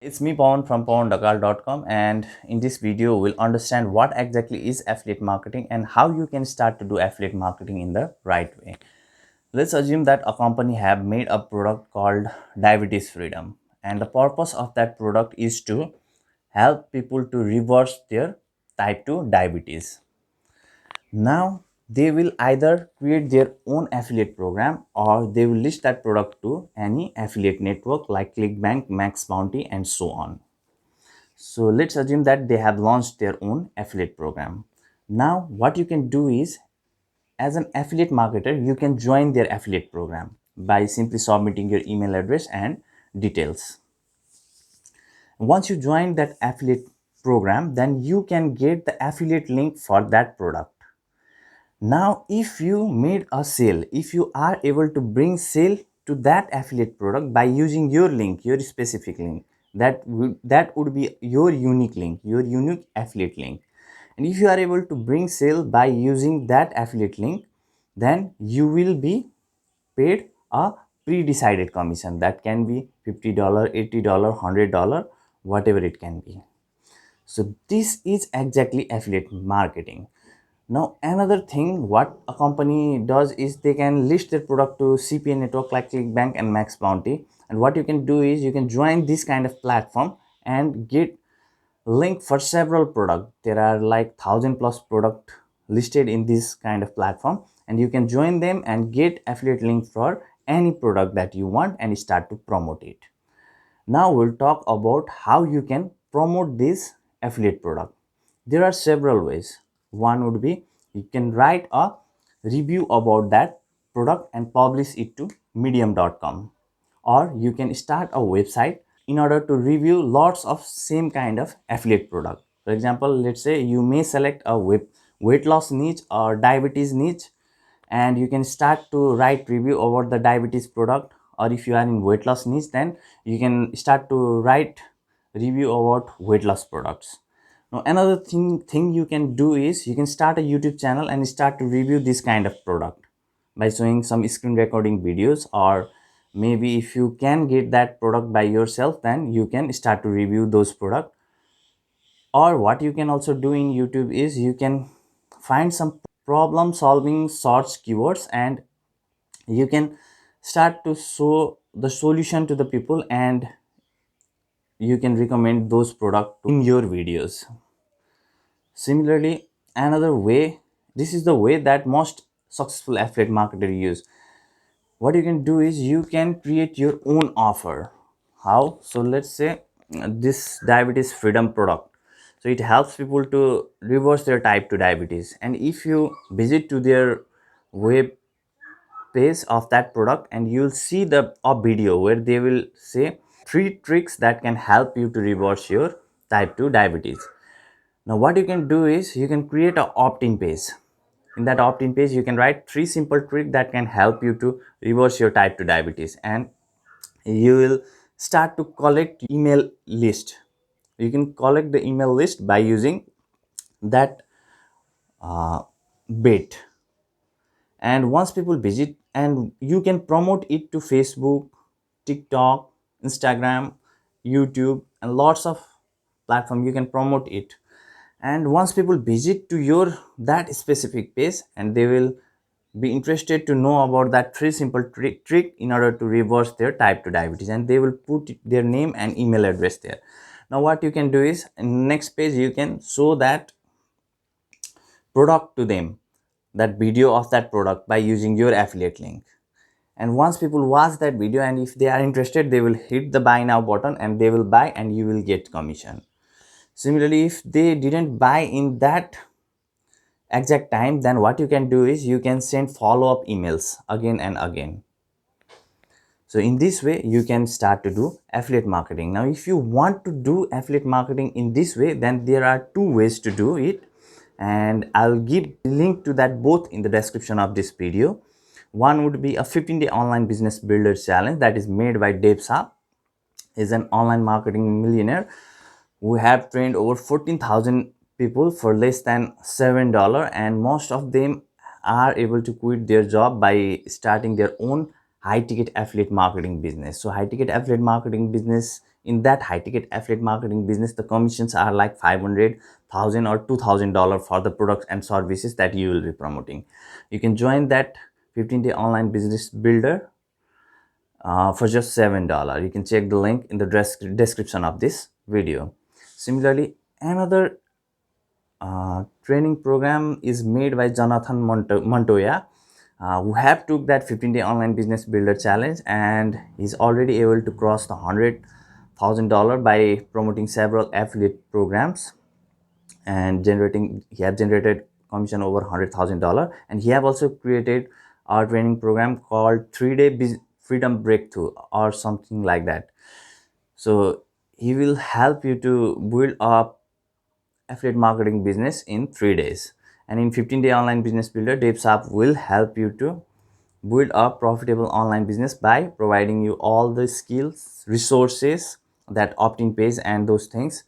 It's me Pawan from pawandakal.com, and in this video we'll understand what exactly is affiliate marketing and how you can start to do affiliate marketing in the right way. Let's assume that a company have made a product called Diabetes Freedom, and the purpose of that product is to help people to reverse their type 2 diabetes. Now they will either create their own affiliate program or they will list that product to any affiliate network like ClickBank, Max Bounty, and so on. So let's assume that they have launched their own affiliate program. Now what you can do is, as an affiliate marketer, you can join their affiliate program by simply submitting your email address and details. Once you join that affiliate program, then you can get the affiliate link for that product. Now if you made a sale, if you are able to bring sale to that affiliate product by using your link, your specific link, that would be your unique link, your unique affiliate link. And if you are able to bring sale by using that affiliate link, then you will be paid a pre-decided commission that can be $50, $80, $100, whatever it can be. So this is exactly affiliate marketing. Now another thing what a company does is they can list their product to CPA network like ClickBank and Max Bounty. And what you can do is you can join this kind of platform and get link for several products. There are like 1,000 plus product listed in this kind of platform, and you can join them and get affiliate link for any product that you want and start to promote it. Now we'll talk about how you can promote this affiliate product. There are several ways. One would be you can write a review about that product and publish it to medium.com, or you can start a website in order to review lots of same kind of affiliate product. For example, let's say you may select a weight loss niche or diabetes niche, and you can start to write review about the diabetes product. Or if you are in weight loss niche, then you can start to write review about weight loss products. Now another thing you can do is you can start a YouTube channel and start to review this kind of product by showing some screen recording videos. Or maybe if you can get that product by yourself, then you can start to review those products. Or what you can also do in YouTube is you can find some problem solving search keywords, and you can start to show the solution to the people, and you can recommend those products in your videos. Similarly, another way, this is the way that most successful affiliate marketers use. What you can do is you can create your own offer. How? So let's say this diabetes freedom product, so it helps people to reverse their type 2 diabetes. And if you visit to their web page of that product, and you'll see the a video where they will say 3 tricks that can help you to reverse your type 2 diabetes. Now what you can do is you can create a opt-in page. In that opt-in page you can write 3 simple tricks that can help you to reverse your type 2 diabetes, and you will start to collect email list. You can collect the email list by using that bait. And once people visit, and you can promote it to Facebook, TikTok, Instagram, YouTube, and lots of platform you can promote it. And once people visit to your that specific page, and they will be interested to know about that 3 simple trick in order to reverse their type 2 diabetes, and they will put their name and email address there. Now what you can do is in next page you can show that product to them, that video of that product, by using your affiliate link. And once people watch that video, and if they are interested, they will hit the buy now button and they will buy, and you will get commission. Similarly, if they didn't buy in that exact time, then what you can do is you can send follow-up emails again and again. So in this way you can start to do affiliate marketing. Now if you want to do affiliate marketing in this way, then there are 2 ways to do it, and I'll give link to that both in the description of this video. One would be a 15-day online business builder challenge that is made by Dave Saab. Is an online marketing millionaire who have trained over 14,000 people for less than $7, and most of them are able to quit their job by starting their own high ticket affiliate marketing business. So high ticket affiliate marketing business in that high ticket affiliate marketing business, the commissions are like 500,000 or $2,000 for the products and services that you will be promoting. You can join that 15-day online business builder for just $7. You can check the link in the description of this video. Similarly, another training program is made by Jonathan Montoya, who have took that 15-day online business builder challenge, and he's already able to cross the $100,000 by promoting several affiliate programs and he have generated commission over $100,000. And he have also created a training program called 3-day freedom breakthrough or something like that. So he will help you to build up affiliate marketing business in 3 days. And in 15-day online business builder, Dave Saab will help you to build a profitable online business by providing you all the skills, resources, that opt-in page and those things.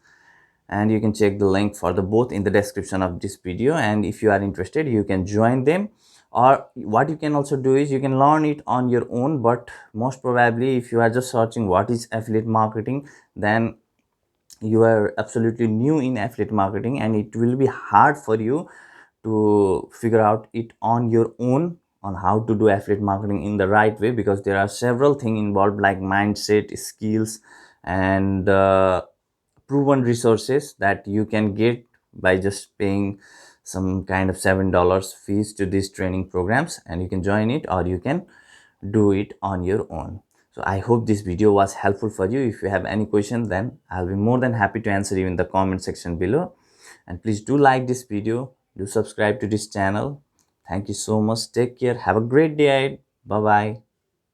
And you can check the link for the both in the description of this video. And if you are interested, you can join them, or what you can also do is you can learn it on your own. But most probably, if you are just searching what is affiliate marketing, then you are absolutely new in affiliate marketing and it will be hard for you to figure out it on your own on how to do affiliate marketing in the right way, because there are several things involved like mindset, skills, and proven resources that you can get by just paying some kind of $7 fees to these training programs, and you can join it or you can do it on your own. So I hope this video was helpful for you. If you have any questions, then I'll be more than happy to answer you in the comment section below. And please do like this video, do subscribe to this channel. Thank you so much. Take care. Have a great day. Bye bye.